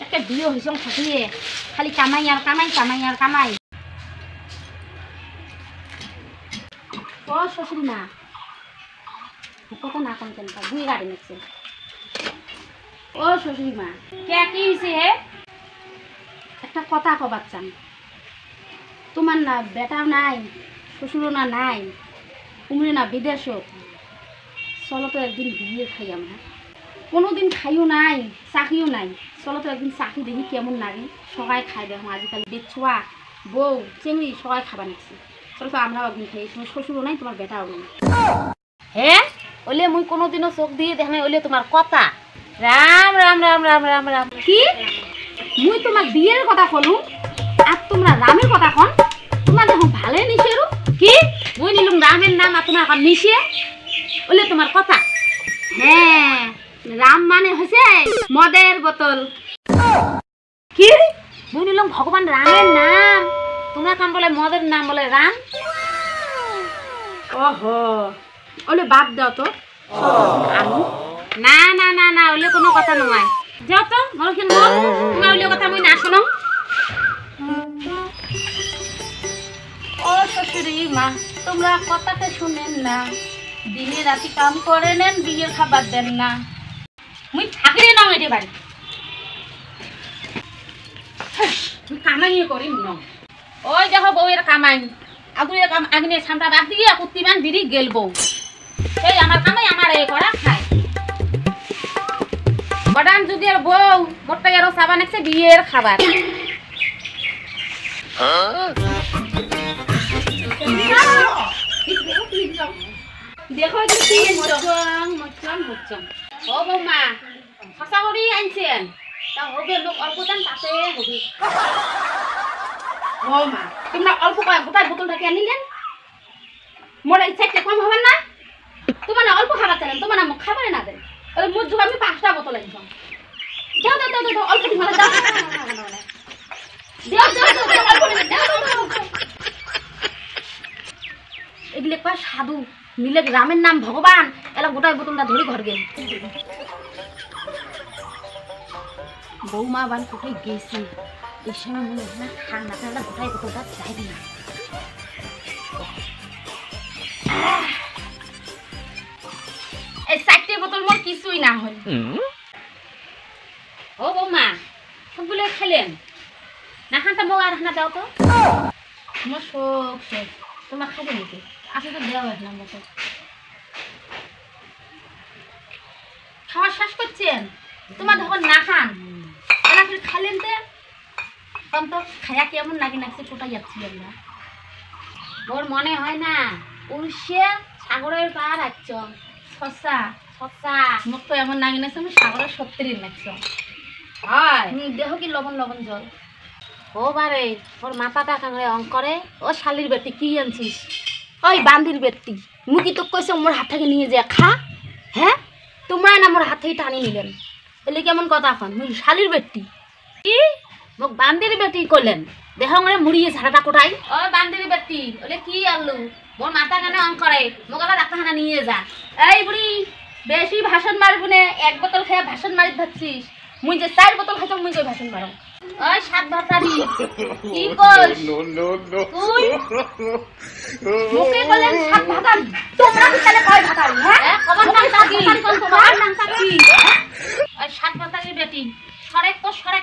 একটা বিয়ে হয়েছে থাকিয়ে খালি কামাই আর কামাই কামাই আর কামাই। ও শ্বশুর মা কত না কোন কেন দুই গাড়ি নিচ্ছে। ও শ্বশুর মা কে কি হয়েছে হে? একটা কথা কবার চান, তোমার না বেটাও নাই শ্বশুরও না নাই, তুমি না বিদেশও, চলো তো একদিন বিয়ে খাই আমরা। কোনোদিন খাইও নাই চাকিও নাই, চলো তো একদিন চাকি দেখি কেমন নারী সবাই খাই দেখো। আজিকালি বেচুয়া বউ চিংড়ি সবাই খাবা নিচ্ছি, চলো তো আমরাও একদিন খাই। তোমার শ্বশুরও নাই তোমার বেটাও নেই। হ্যাঁ ওলে মুই কোনোদিনও চোখ দিয়ে দেখ নাই, ওলে তোমার কথা। রাম রাম রাম রাম রাম রাম কি মুই তোমার বিয়ের কথা কলু আর তোমরা রামের কথা কন? তোমার দেখো ভালে নিছে কি মুই নিলুম রামের নাম আর তোমার এখন নিছে ওলে তোমার কথা। হ্যাঁ রাম মানে হয়েছে মদের বোতল। কি মুই নিলুম ভগবান রামের নাম, তোমার কাম বলে মদের নাম বলে রাম। ওহো ওলে বাদ দাও তো আমি না না না না ওলে কোনো কথা নয়। যাও তো মরখিন বল তোমার ওলে কথা মুই না শুনো। ও শ্বশুরি মা তোমরা কথাটা শুনেন না, দিনে রাতি কাম করে নেন বিয়ের খাবার দেন না। মুই থাকিলে নাও এটি বাড়ি তুই কামাই করি ন। ওই দেখো বউয়ের কামাই আগুনে আগুনে সামটা বাদ দিয়ে কুত্তিমান বিড়ি গেল বউ, সেই আমার কামাই আমার এ করা খায়। মডার্ন যুগের বউ মোটটা এরও সাবান আছে বিয়ের খাবার। দেখো ও বৌমা সঁচা করি আনছেন তা হবে লোক অল্প দাম তাতে হবি। বৌমা তোমরা অল্প গোটায় বোতলটা কে আনিলেন? মোর ইচ্ছা কম হবেন না, তোমার না অল্প খাবার চাইলেন, তোমার না খাবারে না দেন। ওই মোট যুগ আমি 5টা বোতল আনতাম। যাও দাও দাও দাও অল্প দিন দাও দাও অল্প দিন দাও দাও। এগুলো কয় সাধু মিলে রামের নাম ভগবান এলা গোটায় বোতলটা ধরে ঘর গেল। বৌমা বান কোথায় গেছি এই সময় মনে হয় না ঠান্ডা ঠান্ডা গোটায় বোতলটা চাইবি না। এই 4টে বোতল মোর কিছুই না হল। ও বৌমা সবগুলো খেলেন না খানটা বউ আর না দাও তো আমার শোক শেষ তোমার খাবে নাকি? আসলে তো দেওয়া হয় না মতো খাওয়া শেষ করছেন তোমার যখন না খান ফির খাইলেন তো খায়া কেমন লাগে নাকি কোথায় যাচ্ছি আমরা। ওর মনে হয় না উড়ছে সাগরের পার আসছ সসা সসা মুখ তো এমন নাকি নাকছে আমি সাগরের 70 লাগছ। হয় দেহ কি লবণ লবণ জল ও বারে ওর মাথাটা কাংড়ে অঙ্করে ও শালির বেটি কি আনছিস? ওই বান্দির বেটি মুখি তো কইছে মোর হাত থেকে নিয়ে যা খা। হ্যাঁ তোমরা না মোর হাত থেকে টানি নিলেন এলে কেমন কথা এখন? মুই শালির বেটি কি মোক বান্দির বেটি কইলেন দেহংরে মুড়িয়ে ঝাড়াটা কোটাই। ও বান্দির বেটি ওলে কি আনলু মোর মাথা কানে অঙ্করে মোক আবার ডাক্তারখানা নিয়ে যা। এই বুড়ি বেশি ভাষণ মারবু না, 1 বোতল খেয়ে ভাষণ মারি ধরছিস। মুই যে 4 বোতল খাইতাম মুই কই ভাষণ মারো। ওই সাত ভাতারি কি কইস তুই মুখে বলেন সাত ভাতারি তোমরা কি তাহলে কয় ভাতারি? হ্যাঁ কবার নাম কি তোমার নাম কি? ওই সাত ভাতারি বেটি সরে তো সরে